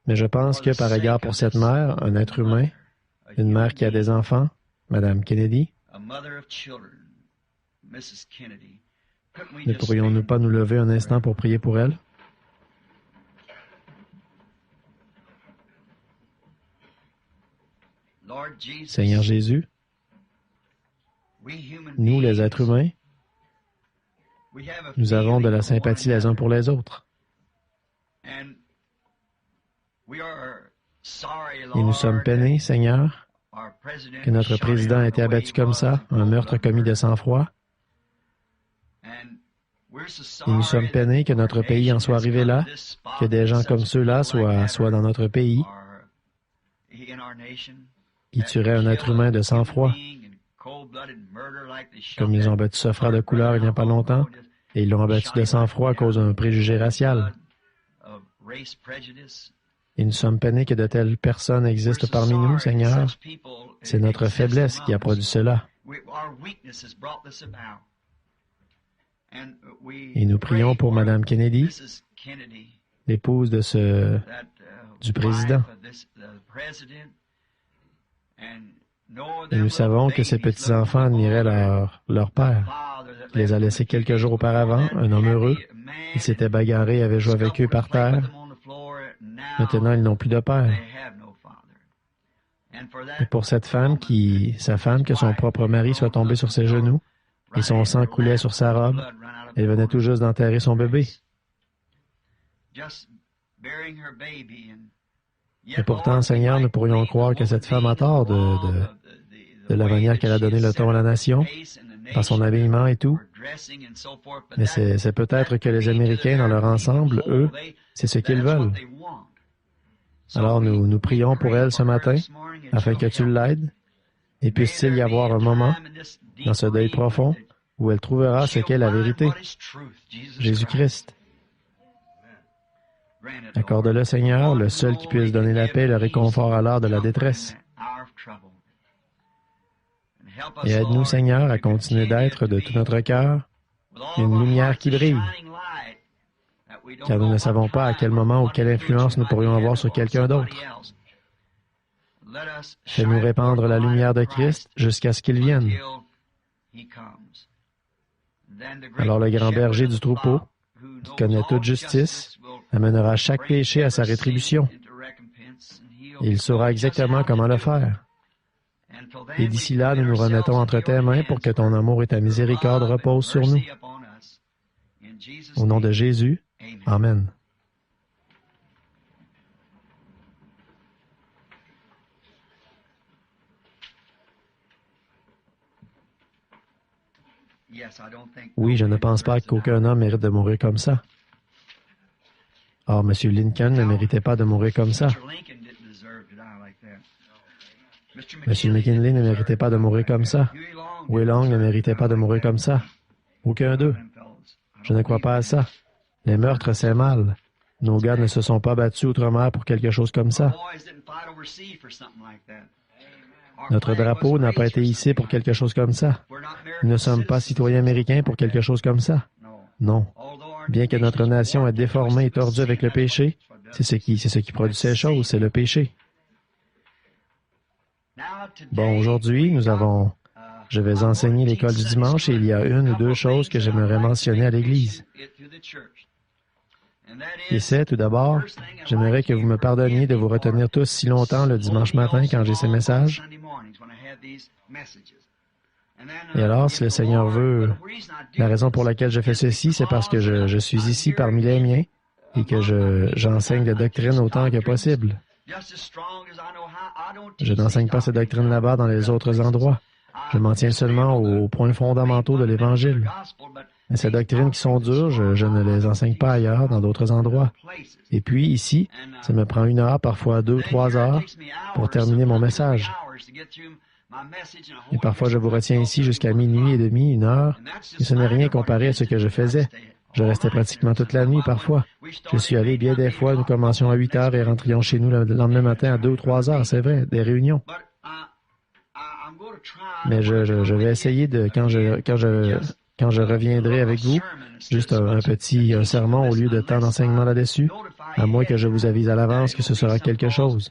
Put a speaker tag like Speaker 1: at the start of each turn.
Speaker 1: Mais je pense que par égard pour cette mère, un être humain, une mère qui a des enfants, Madame Kennedy, ne pourrions-nous pas nous lever un instant pour prier pour elle? Seigneur Jésus, nous, les êtres humains, nous avons de la sympathie les uns pour les autres. Et nous sommes peinés, Seigneur, que notre président ait été abattu comme ça, un meurtre commis de sang-froid. Et nous sommes peinés que notre pays en soit arrivé là, que des gens comme ceux-là soient dans notre pays, qui tueraient un être humain de sang-froid, comme ils ont battu ce frère de couleur il n'y a pas longtemps, et ils l'ont abattu de sang-froid à cause d'un préjugé racial. Et nous sommes peinés que de telles personnes existent parmi nous, Seigneur. C'est notre faiblesse qui a produit cela. Et nous prions pour Madame Kennedy, l'épouse du président. Et nous savons que ces petits-enfants admiraient leur père. Il les a laissés quelques jours auparavant, un homme heureux. Il s'était bagarré et avait joué avec eux par terre. Maintenant, ils n'ont plus de père. Et pour cette femme sa femme, que son propre mari soit tombé sur ses genoux et son sang coulait sur sa robe, elle venait tout juste d'enterrer son bébé. Et pourtant, Seigneur, nous pourrions croire que cette femme a tort de la manière qu'elle a donné le ton à la nation, par son habillement et tout. Mais c'est peut-être que les Américains, dans leur ensemble, eux, c'est ce qu'ils veulent. Alors nous prions pour elle ce matin, afin que tu l'aides, et puisse-t-il y avoir un moment, dans ce deuil profond, où elle trouvera ce qu'est la vérité, Jésus-Christ. Accorde-le, Seigneur, le seul qui puisse donner la paix et le réconfort à l'heure de la détresse. Et aide-nous, Seigneur, à continuer d'être de tout notre cœur une lumière qui brille, car nous ne savons pas à quel moment ou quelle influence nous pourrions avoir sur quelqu'un d'autre. Fais-nous répandre la lumière de Christ jusqu'à ce qu'il vienne. Alors le grand berger du troupeau, qui connaît toute justice, amènera chaque péché à sa rétribution. Et il saura exactement comment le faire. Et d'ici là, nous nous remettons entre tes mains pour que ton amour et ta miséricorde reposent sur nous. Au nom de Jésus, Amen. Oui, je ne pense pas qu'aucun homme mérite de mourir comme ça. Or, M. Lincoln ne méritait pas de mourir comme ça. M. McKinley ne méritait pas de mourir comme ça. Huey Long ne méritait pas de mourir comme ça. Aucun d'eux. Je ne crois pas à ça. Les meurtres, c'est mal. Nos gars ne se sont pas battus outre-mer pour quelque chose comme ça. Notre drapeau n'a pas été hissé pour quelque chose comme ça. Nous ne sommes pas citoyens américains pour quelque chose comme ça. Non. Bien que notre nation est déformée et tordue avec le péché, c'est ce qui produit ces choses, c'est le péché. Bon, aujourd'hui, je vais enseigner l'école du dimanche et il y a une ou deux choses que j'aimerais mentionner à l'Église. Et c'est, tout d'abord, j'aimerais que vous me pardonniez de vous retenir tous si longtemps le dimanche matin quand j'ai ces messages. Et alors, si le Seigneur veut, la raison pour laquelle je fais ceci, c'est parce que je suis ici parmi les miens et que j'enseigne la doctrine autant que possible. Je n'enseigne pas cette doctrine là-bas dans les autres endroits. Je m'en tiens seulement aux points fondamentaux de l'Évangile. Mais ces doctrines qui sont dures, je ne les enseigne pas ailleurs, dans d'autres endroits. Et puis, ici, ça me prend 1 heure, parfois 2 ou 3 heures, pour terminer mon message. Et parfois, je vous retiens ici jusqu'à minuit et demi, 1 heure, et ce n'est rien comparé à ce que je faisais. Je restais pratiquement toute la nuit, parfois. Je suis allé bien des fois, nous commencions à 8 heures et rentrions chez nous le lendemain matin à 2 ou 3 heures, c'est vrai, des réunions. Mais je vais essayer de, quand je reviendrai avec vous, juste un sermon au lieu de tant d'enseignement là-dessus, à moins que je vous avise à l'avance que ce sera quelque chose.